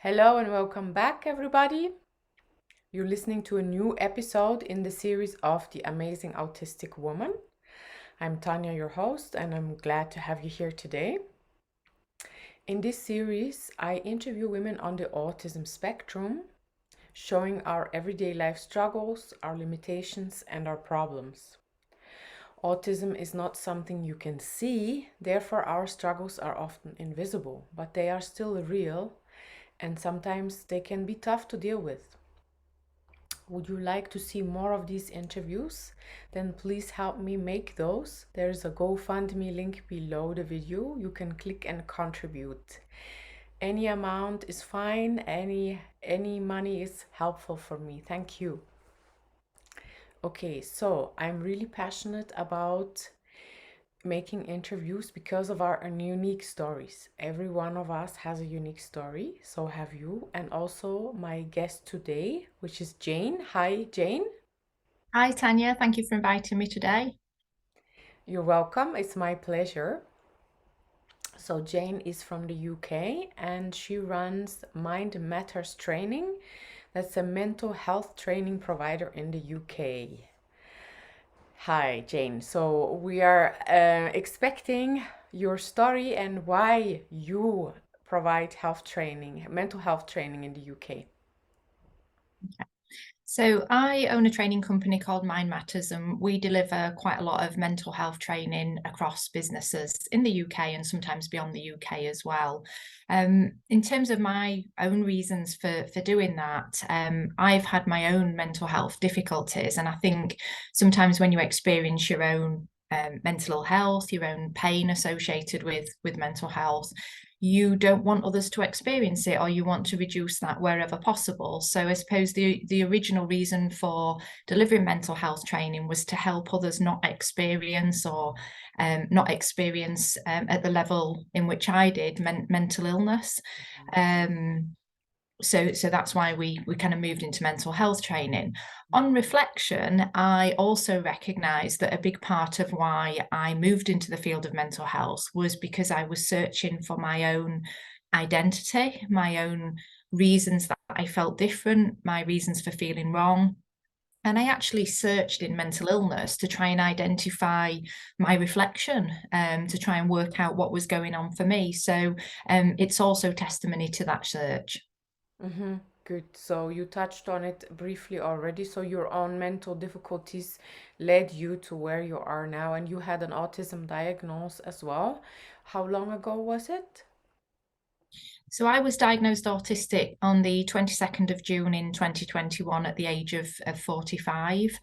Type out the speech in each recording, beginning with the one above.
Hello and welcome back, everybody. You're listening to a new episode in the series of The Amazing Autistic Woman. I'm Tanya, your host, and I'm glad to have you here today. In this series, I interview women on the autism spectrum, showing our everyday life struggles, our limitations, and our problems. Autism is not something you can see, therefore, our struggles are often invisible, but they are still real, and sometimes they can be tough to deal with. Would you like to see more of these interviews? Then please help me make those. There's a GoFundMe link below the video. You can click and contribute. Any amount is fine. Any money is helpful for me. Thank you. Okay, so I'm really passionate about making interviews because of our unique stories. Every one of us has a unique story, so have you. And also my guest today, which is Jane. Hi, Jane. Hi, Tanya. Thank you for inviting me today. You're welcome. It's my pleasure. So Jane is from the UK and she runs Mind Matters Training. That's a mental health training provider in the UK. Hi, Jane. So we are expecting your story and why you provide health training, mental health training in the UK. So I own a training company called Mind Matters, and we deliver quite a lot of mental health training across businesses in the UK and sometimes beyond the UK as well. In terms of my own reasons for doing that, I've had my own mental health difficulties, and I think sometimes when you experience your own mental health, your own pain associated with mental health, you don't want others to experience it, or you want to reduce that wherever possible. So I suppose the original reason for delivering mental health training was to help others not experience at the level in which I did mental illness. So that's why we kind of moved into mental health training. On reflection, I also recognized that a big part of why I moved into the field of mental health was because I was searching for my own identity, my own reasons that I felt different, my reasons for feeling wrong. And I actually searched in mental illness to try and identify my reflection, to try and work out what was going on for me. So it's also testimony to that search. Mm-hmm. Good. So you touched on it briefly already. So your own mental difficulties led you to where you are now, and you had an autism diagnosis as well. How long ago was it? So I was diagnosed autistic on the 22nd of June in 2021 at the age of 45.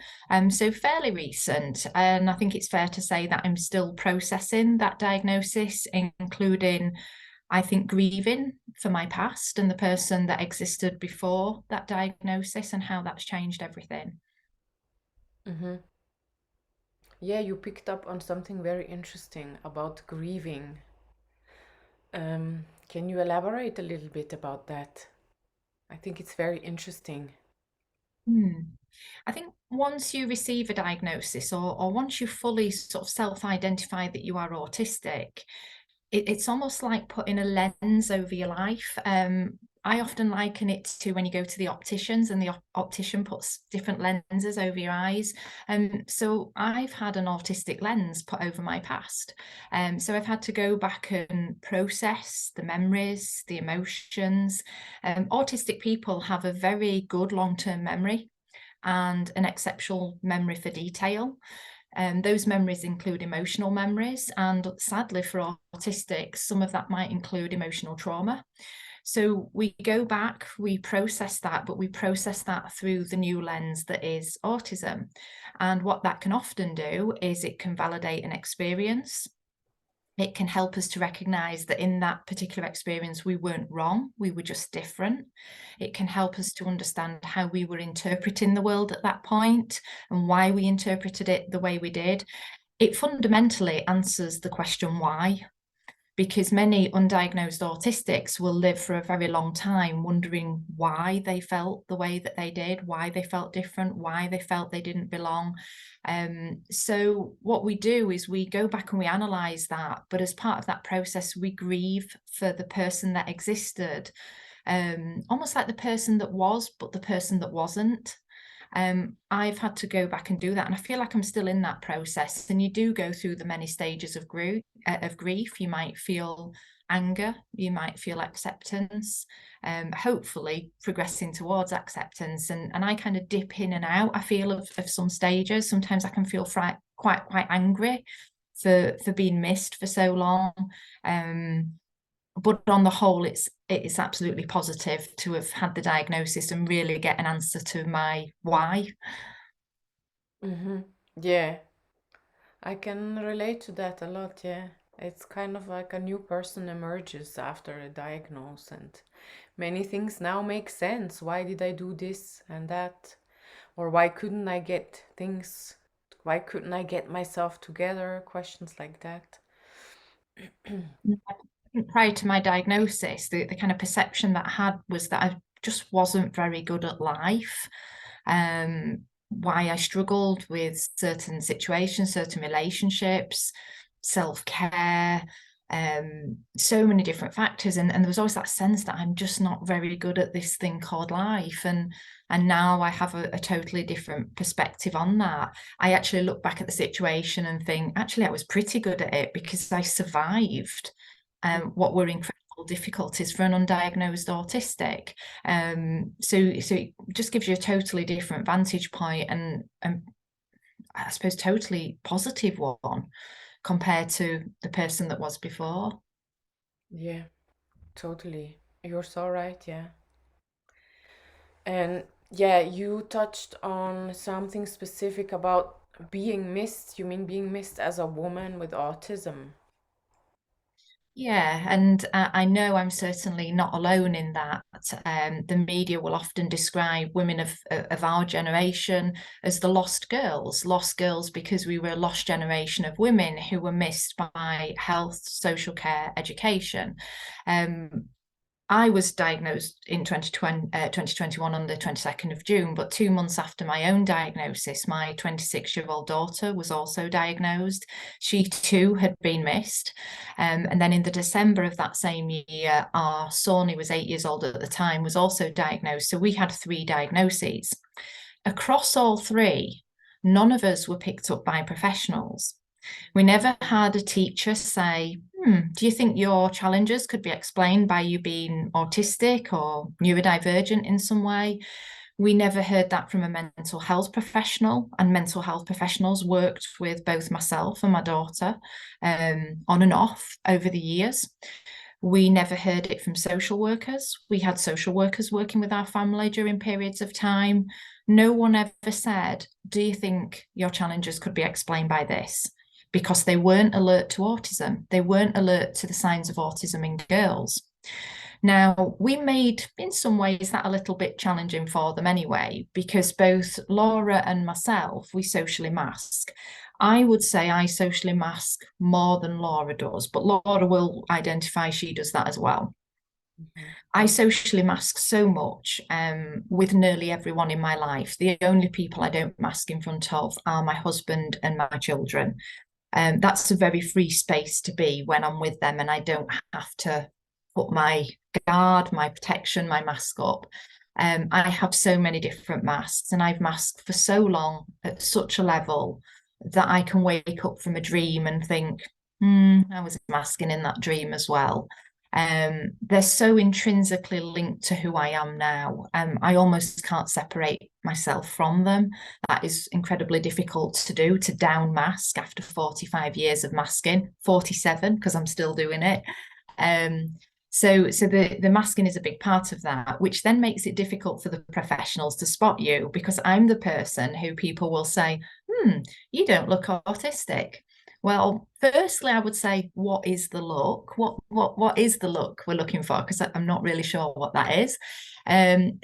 So fairly recent. And I think it's fair to say that I'm still processing that diagnosis, including, I think, grieving for my past and the person that existed before that diagnosis and how that's changed everything. Mm-hmm. Yeah, you picked up on something very interesting about grieving. Can you elaborate a little bit about that? I think it's very interesting. Hmm. I think once you receive a diagnosis, or once you fully sort of self-identify that you are autistic, it's almost like putting a lens over your life. I often liken it to when you go to the opticians and the optician puts different lenses over your eyes. So I've had an autistic lens put over my past. So I've had to go back and process the memories, the emotions. Autistic people have a very good long-term memory and an exceptional memory for detail. Those memories include emotional memories, and sadly for autistics, some of that might include emotional trauma. So we go back, we process that, but we process that through the new lens that is autism. And what that can often do is it can validate an experience. It can help us to recognize that in that particular experience, we weren't wrong, we were just different. It can help us to understand how we were interpreting the world at that point and why we interpreted it the way we did. It fundamentally answers the question why, because many undiagnosed autistics will live for a very long time wondering why they felt the way that they did, why they felt different, why they felt they didn't belong. So what we do is we go back and we analyze that, but as part of that process, we grieve for the person that existed almost like the person that was, but the person that wasn't. I've had to go back and do that, and I feel like I'm still in that process. And you do go through the many stages of grief. You might feel anger, you might feel acceptance, hopefully progressing towards acceptance. And I kind of dip in and out, I feel, of some stages. Sometimes I can feel quite angry for being missed for so long. But on the whole, it's absolutely positive to have had the diagnosis and really get an answer to my why. Yeah, I can relate to that a lot. Yeah, it's kind of like a new person emerges after a diagnosis, and many things now make sense. Why did I do this and that? Or why couldn't I get things? Why couldn't I get myself together? Questions like that. Prior to my diagnosis, the kind of perception that I had was that I just wasn't very good at life. Why I struggled with certain situations, certain relationships, self-care, so many different factors. And there was always that sense that I'm just not very good at this thing called life. And now I have a totally different perspective on that. I actually look back at the situation and think, actually, I was pretty good at it because I survived what were incredible difficulties for an undiagnosed autistic. So it just gives you a totally different vantage point, and I suppose totally positive one compared to the person that was before. Yeah, totally. You're so right. Yeah. And yeah, you touched on something specific about being missed. You mean being missed as a woman with autism? Yeah, and I know I'm certainly not alone in that. The media will often describe women of our generation as the lost girls because we were a lost generation of women who were missed by health, social care, education. Um, I was diagnosed in 2021 on the 22nd of June, but 2 months after my own diagnosis, my 26-year-old daughter was also diagnosed. She too had been missed. And then in the December of that same year, our son, who was 8 years old at the time, was also diagnosed. So we had 3 diagnoses. Across all 3, none of us were picked up by professionals. We never had a teacher say, do you think your challenges could be explained by you being autistic or neurodivergent in some way? We never heard that from a mental health professional, and mental health professionals worked with both myself and my daughter on and off over the years. We never heard it from social workers. We had social workers working with our family during periods of time. No one ever said, do you think your challenges could be explained by this? Because they weren't alert to autism. They weren't alert to the signs of autism in girls. Now, we made, in some ways, that a little bit challenging for them anyway, because both Laura and myself, we socially mask. I would say I socially mask more than Laura does, but Laura will identify she does that as well. I socially mask so much with nearly everyone in my life. The only people I don't mask in front of are my husband and my children. That's a very free space to be when I'm with them, and I don't have to put my guard, my protection, my mask up. I have so many different masks, and I've masked for so long at such a level that I can wake up from a dream and think, I was masking in that dream as well. They're so intrinsically linked to who I am now. I almost can't separate myself from them. That is incredibly difficult to do, to down mask after 45 years of masking, 47 because I'm still doing it. So the masking is a big part of that, which then makes it difficult for the professionals to spot you, because I'm the person who people will say, you don't look autistic. Well, firstly, I would say, what is the look? What is the look we're looking for? Because I'm not really sure what that is.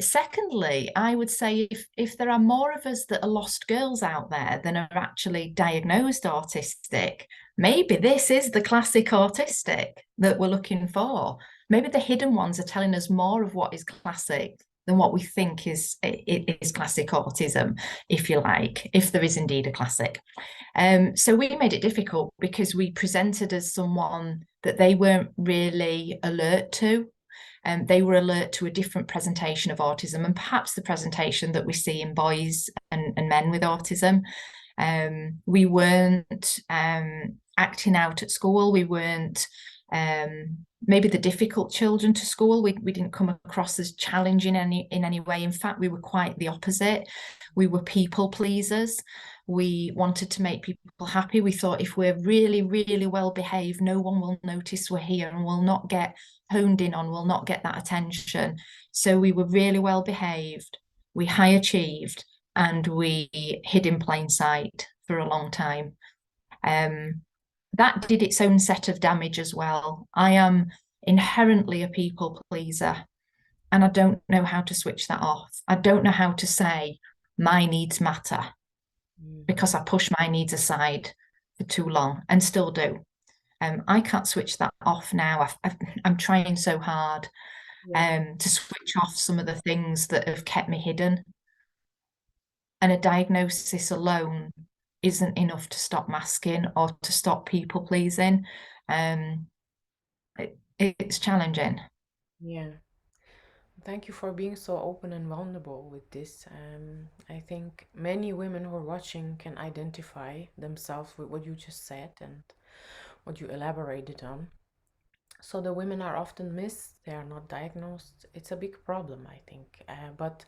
Secondly, I would say if there are more of us that are lost girls out there than are actually diagnosed autistic, maybe this is the classic autistic that we're looking for. Maybe the hidden ones are telling us more of what is classic than what we think is classic autism, if you like, if there is indeed a classic. So we made it difficult because we presented as someone that they weren't really alert to. they were alert to a different presentation of autism, and perhaps the presentation that we see in boys and men with autism. We weren't acting out at school. We weren't maybe the difficult children to school. We didn't come across as challenging in any way. In fact, we were quite the opposite. We were people pleasers. We wanted to make people happy. We thought if we're really, really well behaved, no one will notice we're here and will not get honed in on, will not get that attention. So we were really well behaved. We high achieved, and we hid in plain sight for a long time. That did its own set of damage as well. I am inherently a people pleaser, and I don't know how to switch that off. I don't know how to say my needs matter, because I push my needs aside for too long and still do. I can't switch that off now. I'm trying so hard to switch off some of the things that have kept me hidden. And a diagnosis alone isn't enough to stop masking or to stop people pleasing. It's challenging. Yeah. Thank you for being so open and vulnerable with this. I think many women who are watching can identify themselves with what you just said and what you elaborated on. So the women are often missed, they are not diagnosed. It's a big problem, I think. But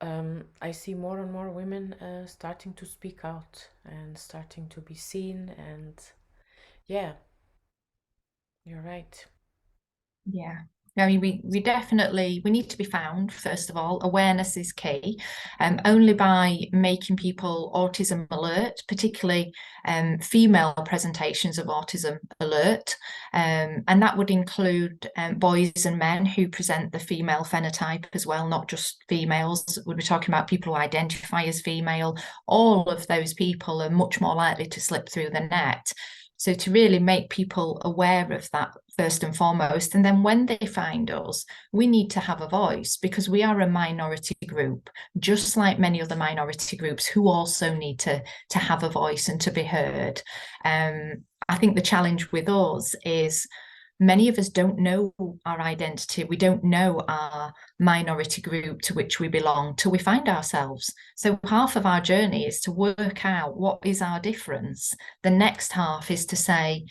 I see more and more women starting to speak out and starting to be seen. And yeah, you're right. Yeah. I mean, we definitely, we need to be found, first of all. Awareness is key. Only by making people autism alert, particularly female presentations of autism alert, and that would include boys and men who present the female phenotype as well, not just females. We'll be talking about people who identify as female. All of those people are much more likely to slip through the net. So to really make people aware of that first and foremost, and then when they find us, we need to have a voice, because we are a minority group, just like many other minority groups who also need to have a voice and to be heard. I think the challenge with us is many of us don't know our identity. We don't know our minority group to which we belong till we find ourselves. So half of our journey is to work out what is our difference. The next half is to say,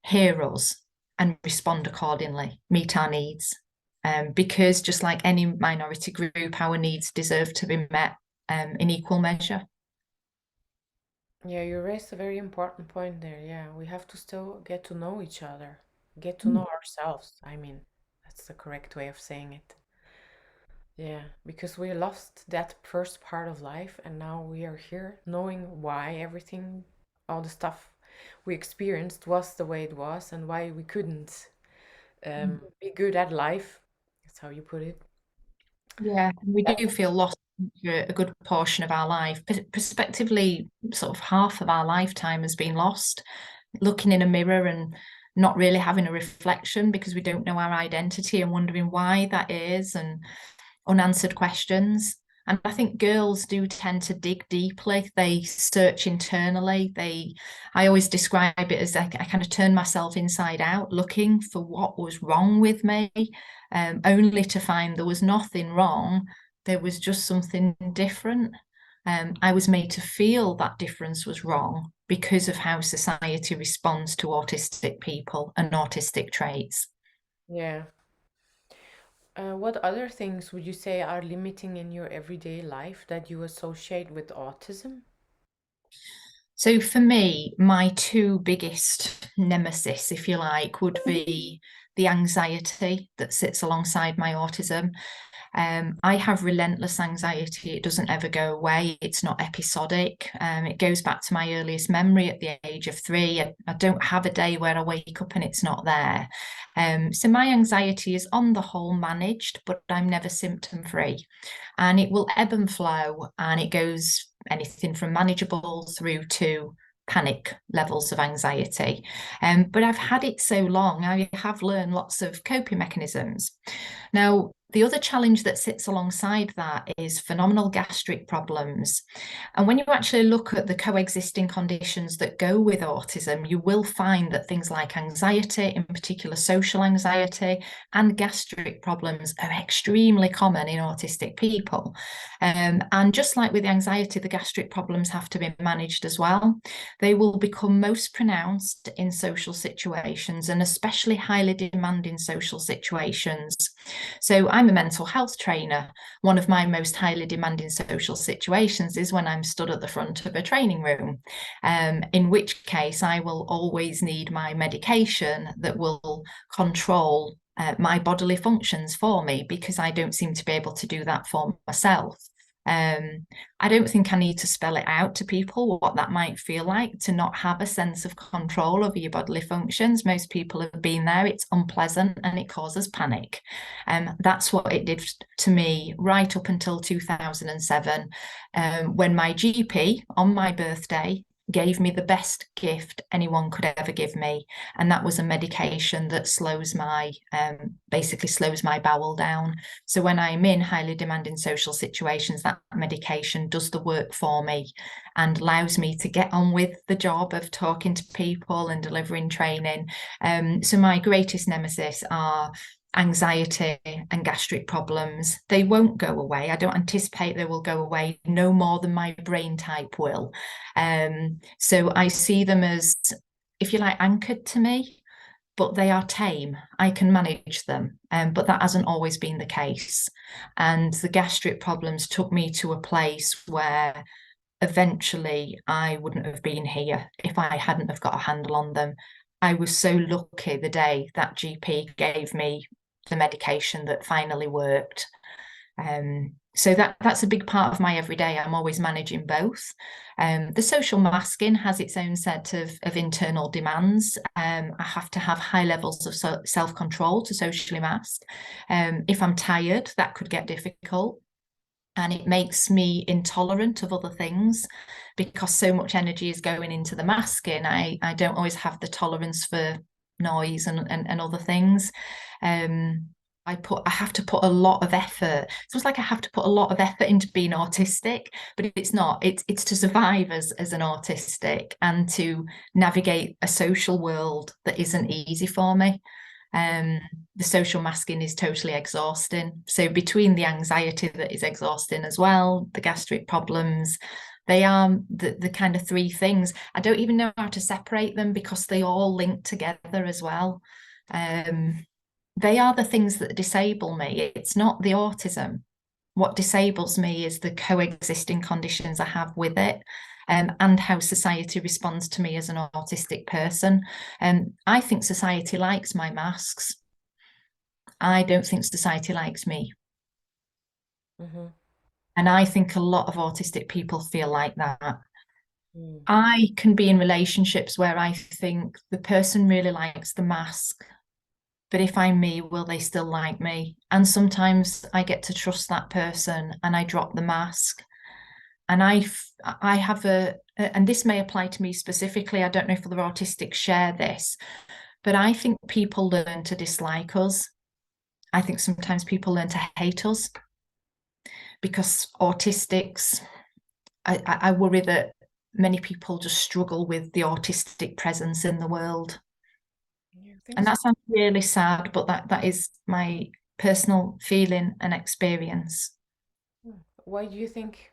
hear us and respond accordingly, meet our needs. Because just like any minority group, our needs deserve to be met in equal measure. Yeah, you raised a very important point there. Yeah, we have to still get to know each other, get to know ourselves. I mean, that's the correct way of saying it. Yeah, because we lost that first part of life, and now we are here knowing why everything, all the stuff we experienced was the way it was, and why we couldn't be good at life. That's how you put it. Yeah, we do feel lost for a good portion of our life. Prospectively, sort of half of our lifetime has been lost, looking in a mirror and not really having a reflection because we don't know our identity and wondering why that is, and unanswered questions. And I think girls do tend to dig deeply. They search internally. I always describe it as I kind of turn myself inside out, looking for what was wrong with me, only to find there was nothing wrong. There was just something different. I was made to feel that difference was wrong because of how society responds to autistic people and autistic traits. Yeah. What other things would you say are limiting in your everyday life that you associate with autism? So for me, my two biggest nemesis, if you like, would be the anxiety that sits alongside my autism. I have relentless anxiety. It doesn't ever go away. It's not episodic. It goes back to my earliest memory at the age of 3. I don't have a day where I wake up and it's not there. So my anxiety is on the whole managed, but I'm never symptom free. And it will ebb and flow, and it goes anything from manageable through to panic levels of anxiety. But I've had it so long, I have learned lots of coping mechanisms. Now, The other challenge that sits alongside that is phenomenal gastric problems. And when you actually look at the coexisting conditions that go with autism, you will find that things like anxiety, in particular social anxiety, and gastric problems are extremely common in autistic people. And just like with the anxiety, the gastric problems have to be managed as well. They will become most pronounced in social situations, and especially highly demanding social situations. So I'm a mental health trainer. One of my most highly demanding social situations is when I'm stood at the front of a training room, in which case I will always need my medication that will control my bodily functions for me, because I don't seem to be able to do that for myself. I don't think I need to spell it out to people what that might feel like to not have a sense of control over your bodily functions. Most people have been there. It's unpleasant and it causes panic. That's what it did to me right up until 2007, when my GP on my birthday gave me the best gift anyone could ever give me, and that was a medication that basically slows my bowel down. So when I'm in highly demanding social situations, that medication does the work for me and allows me to get on with the job of talking to people and delivering training. So my greatest nemesis are anxiety and gastric problems. They won't go away. I don't anticipate they will go away no more than my brain type will. So I see them as, if you like, anchored to me, but they are tame. I can manage them, but that hasn't always been the case. And the gastric problems took me to a place where eventually I wouldn't have been here if I hadn't have got a handle on them. I was so lucky the day that GP gave me the medication that finally worked. So that's a big part of my everyday. I'm always managing both. The social masking has its own set of internal demands. I have to have high levels of self-control to socially mask. If I'm tired, that could get difficult. And it makes me intolerant of other things because so much energy is going into the masking. I don't always have the tolerance for noise and other things. I have to put a lot of effort. It's almost like I have to put a lot of effort into being autistic, but it's not. It's to survive as an autistic and to navigate a social world that isn't easy for me. The social masking is totally exhausting. So between the anxiety that is exhausting as well, the gastric problems, they are the kind of three things. I don't even know how to separate them because they all link together as well. They are the things that disable me. It's not the autism. What disables me is the coexisting conditions I have with it, and how society responds to me as an autistic person. I think society likes my masks. I don't think society likes me. Mm-hmm. And I think a lot of autistic people feel like that. Mm. I can be in relationships where I think the person really likes the mask, but if I'm me, will they still like me? And sometimes I get to trust that person and I drop the mask. And I have and this may apply to me specifically, I don't know if other autistics share this, but I think people learn to dislike us. I think sometimes people learn to hate us because autistics, I worry that many people just struggle with the autistic presence in the world. Yeah, I think And so. that sounds really sad, but that is my personal feeling and experience. Why do you think?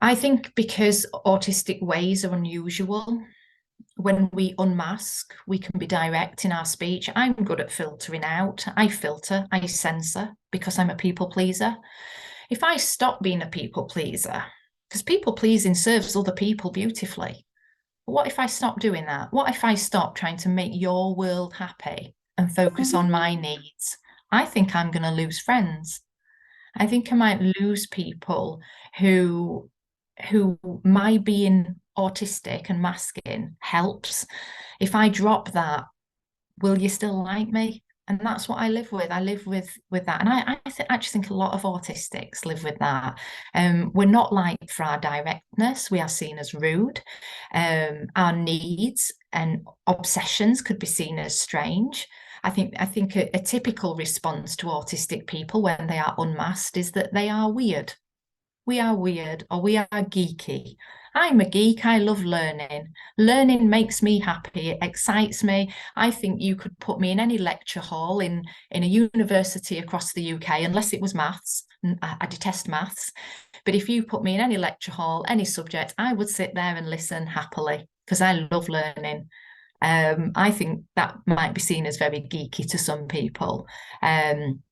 I think because autistic ways are unusual. When we unmask, we can be direct in our speech. I'm good at filtering out. I filter, I censor because I'm a people pleaser. If I stop being a people pleaser, because people pleasing serves other people beautifully. But what if I stop doing that? What if I stop trying to make your world happy and focus on my needs? I think I'm going to lose friends. I think I might lose people who my being autistic and masking helps. If I drop that, will you still like me? And that's what I live with. I live with that. And actually think a lot of autistics live with that. We're not liked for our directness. We are seen as rude. Our needs and obsessions could be seen as strange. I think a typical response to autistic people when they are unmasked is that they are weird. We are weird, or we are geeky. I'm a geek. I love learning. Learning makes me happy. It excites me. I think you could put me in any lecture hall in a university across the UK, unless it was maths. I detest maths. But if you put me in any lecture hall, any subject, I would sit there and listen happily because I love learning. I think that might be seen as very geeky to some people. Um,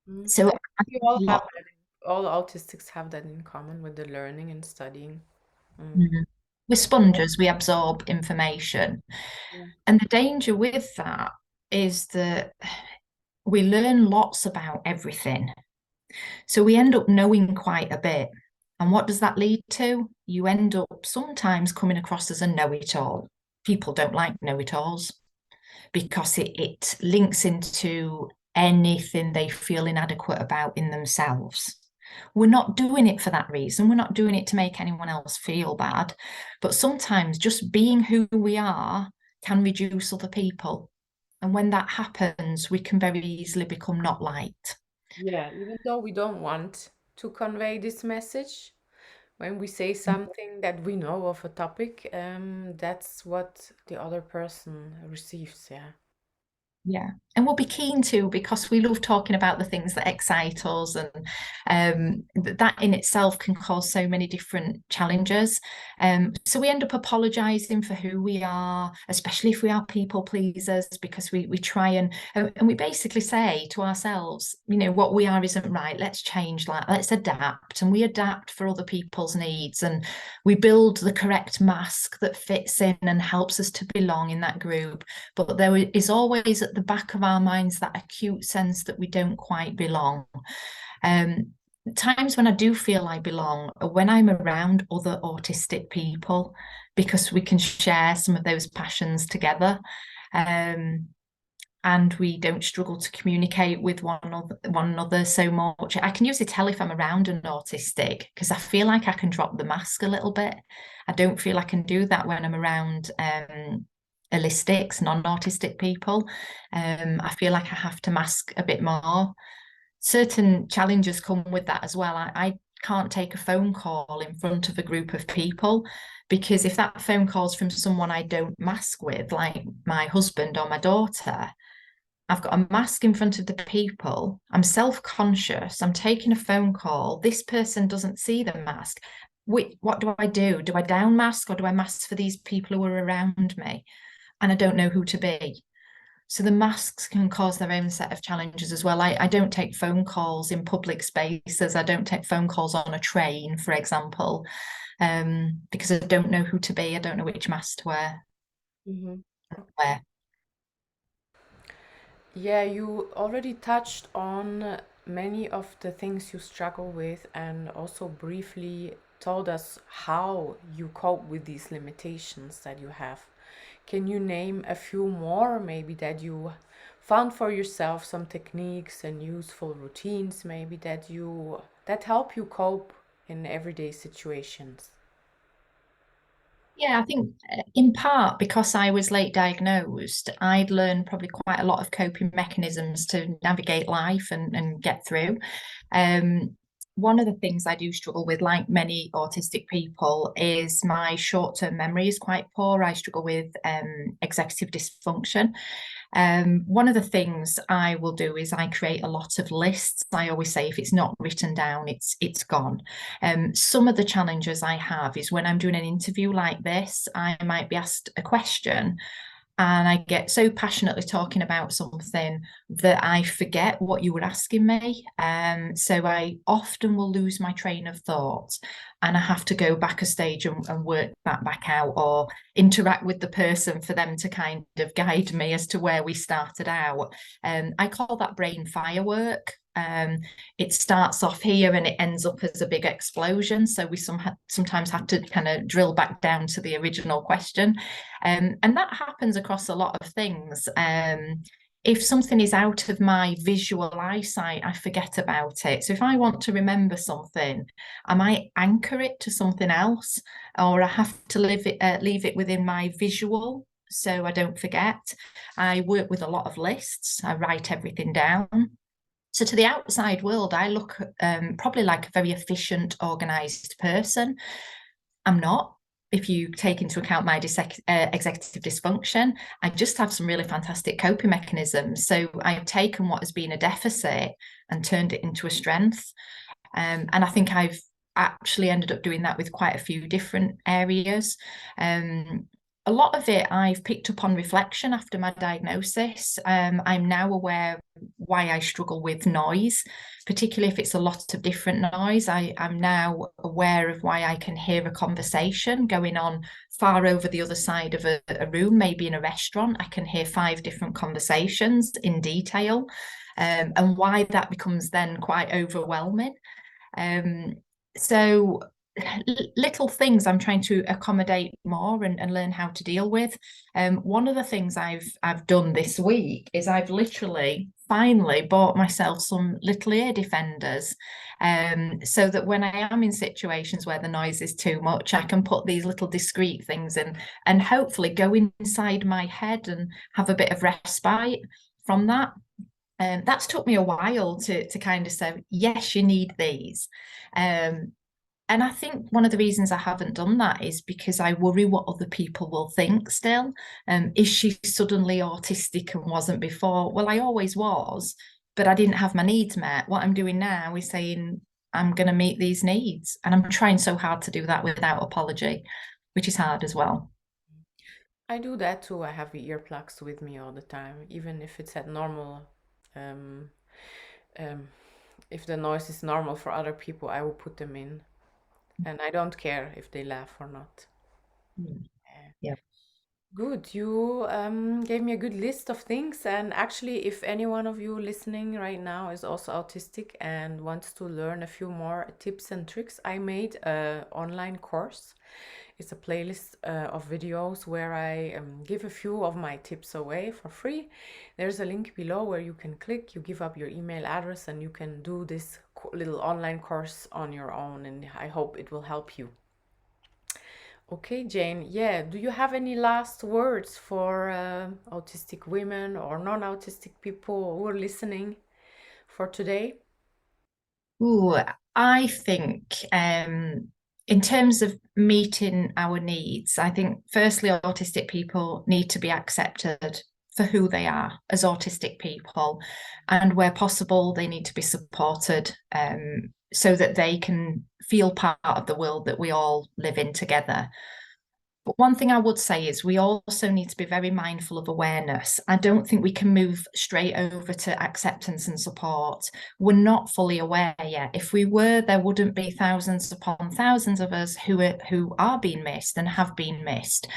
I so think I we think all a have lot. that. All autistics have that in common with the learning and studying. Mm. Mhm. We're sponges, we absorb information. Yeah. And the danger with that is that we learn lots about everything. So we end up knowing quite a bit. And what does that lead to? You end up sometimes coming across as a know-it-all. People don't like know-it-alls because it links into anything they feel inadequate about in themselves. We're not doing it for that reason. We're not doing it to make anyone else feel bad. But sometimes just being who we are can reduce other people. And when that happens, we can very easily become not liked. Yeah, even though we don't want to convey this message, when we say something that we know of a topic, that's what the other person receives. Yeah. Yeah, and we'll be keen to because we love talking about the things that excite us, and that in itself can cause so many different challenges. So we end up apologising for who we are, especially if we are people pleasers, because we try and we basically say to ourselves, you know, what we are isn't right. Let's change that. Let's adapt, and we adapt for other people's needs, and we build the correct mask that fits in and helps us to belong in that group. But there is always at the back of our minds that acute sense that we don't quite belong. Um, Times when I do feel I belong are when I'm around other autistic people because we can share some of those passions together. Um, and we don't struggle to communicate with one another so much. I can usually tell if I'm around an autistic because I feel like I can drop the mask a little bit. I don't feel I can do that when I'm around allistics, non-autistic people. I feel like I have to mask a bit more. Certain challenges come with that as well. I can't take a phone call in front of a group of people because if that phone call's from someone I don't mask with, like my husband or my daughter, I've got a mask in front of the people. I'm self-conscious. I'm taking a phone call. This person doesn't see the mask. What do I do? Do I down mask or do I mask for these people who are around me? And I don't know who to be. So the masks can cause their own set of challenges as well. I don't take phone calls in public spaces. I don't take phone calls on a train, for example, because I don't know who to be. I don't know which mask to Hmm. wear. Yeah, you already touched on many of the things you struggle with and also briefly told us how you cope with these limitations that you have. Can you name a few more, maybe that you found for yourself some techniques and useful routines, maybe that help you cope in everyday situations? Yeah, I think in part because I was late diagnosed, I'd learned probably quite a lot of coping mechanisms to navigate life and get through. One of the things I do struggle with, like many autistic people, is my short-term memory is quite poor. I struggle with executive dysfunction. One of the things I will do is I create a lot of lists. I always say if it's not written down, it's gone. Some of the challenges I have is when I'm doing an interview like this, I might be asked a question and I get so passionately talking about something that I forget what you were asking me. So I often will lose my train of thought and I have to go back a stage and work that back out or interact with the person for them to kind of guide me as to where we started out. I call that brain firework. It starts off here and it ends up as a big explosion. So we sometimes have to kind of drill back down to the original question. And that happens across a lot of things. If something is out of my visual eyesight, I forget about it. So if I want to remember something, I might anchor it to something else, or I have to leave it within my visual. so I don't forget. I work with a lot of lists. I write everything down. So to the outside world, I look probably like a very efficient, organized person. I'm not. If you take into account my executive dysfunction, I just have some really fantastic coping mechanisms. So I've taken what has been a deficit and turned it into a strength. And I think I've actually ended up doing that with quite a few different areas. A lot of it I've picked up on reflection after my diagnosis. I'm now aware why I struggle with noise, particularly if it's a lot of different noise. I'm now aware of why I can hear a conversation going on far over the other side of a room, maybe in a restaurant. I can hear 5 different conversations in detail, and why that becomes then quite overwhelming. So little things I'm trying to accommodate more and learn how to deal with. One of the things I've done this week is I've literally finally bought myself some little ear defenders, so that when I am in situations where the noise is too much, I can put these little discreet things in and hopefully go inside my head and have a bit of respite from that. That's took me a while to kind of say, yes, you need these. And I think one of the reasons I haven't done that is because I worry what other people will think still. Is she suddenly autistic and wasn't before? Well, I always was, but I didn't have my needs met. What I'm doing now is saying, I'm going to meet these needs. And I'm trying so hard to do that without apology, which is hard as well. I do that too. I have earplugs with me all the time, even if it's at normal. Um, um, if the noise is normal for other people, I will put them in, and I don't care if they laugh or not. Yeah. Good. You gave me a good list of things. And actually, if any one of you listening right now is also autistic and wants to learn a few more tips and tricks, I made an online course. It's a playlist of videos where I give a few of my tips away for free. There's a link below where you can click, you give up your email address, and you can do this little online course on your own. And I hope it will help you. Okay, Jane. Yeah, do you have any last words for autistic women or non-autistic people who are listening for today? Ooh, I think in terms of meeting our needs, I think firstly, autistic people need to be accepted for who they are as autistic people, and where possible, they need to be supported so that they can feel part of the world that we all live in together. But one thing I would say is we also need to be very mindful of awareness. I don't think we can move straight over to acceptance and support. We're not fully aware yet. If we were, there wouldn't be thousands upon thousands of us who are being missed and have been missed.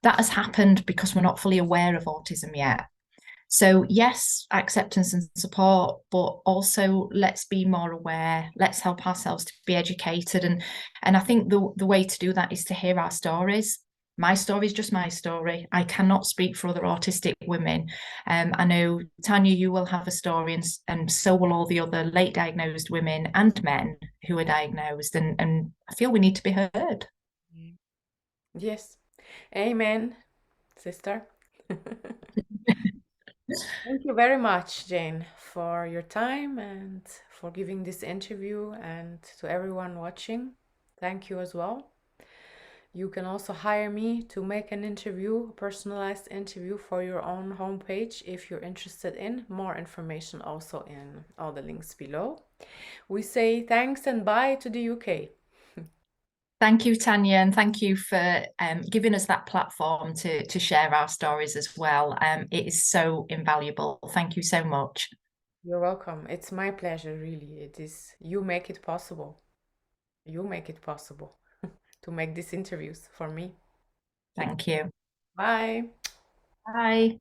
That has happened because we're not fully aware of autism yet. So yes, acceptance and support, but also let's be more aware. Let's help ourselves to be educated, and I think the way to do that is to hear our stories. My story is just my story. I cannot speak for other autistic women. I know, Tanya, you will have a story, and so will all the other late diagnosed women and men who are diagnosed. And I feel we need to be heard. Yes. Amen, sister. Thank you very much, Jane, for your time and for giving this interview, and to everyone watching. Thank you as well. You can also hire me to make an interview, a personalized interview for your own homepage if you're interested in. More information also in all the links below. We say thanks and bye to the UK. Thank you, Tanya, and thank you for giving us that platform to share our stories as well. It is so invaluable. Thank you so much. You're welcome. It's my pleasure, really. It is. You make it possible. You make it possible to make these interviews for me. Thank you. Bye. Bye.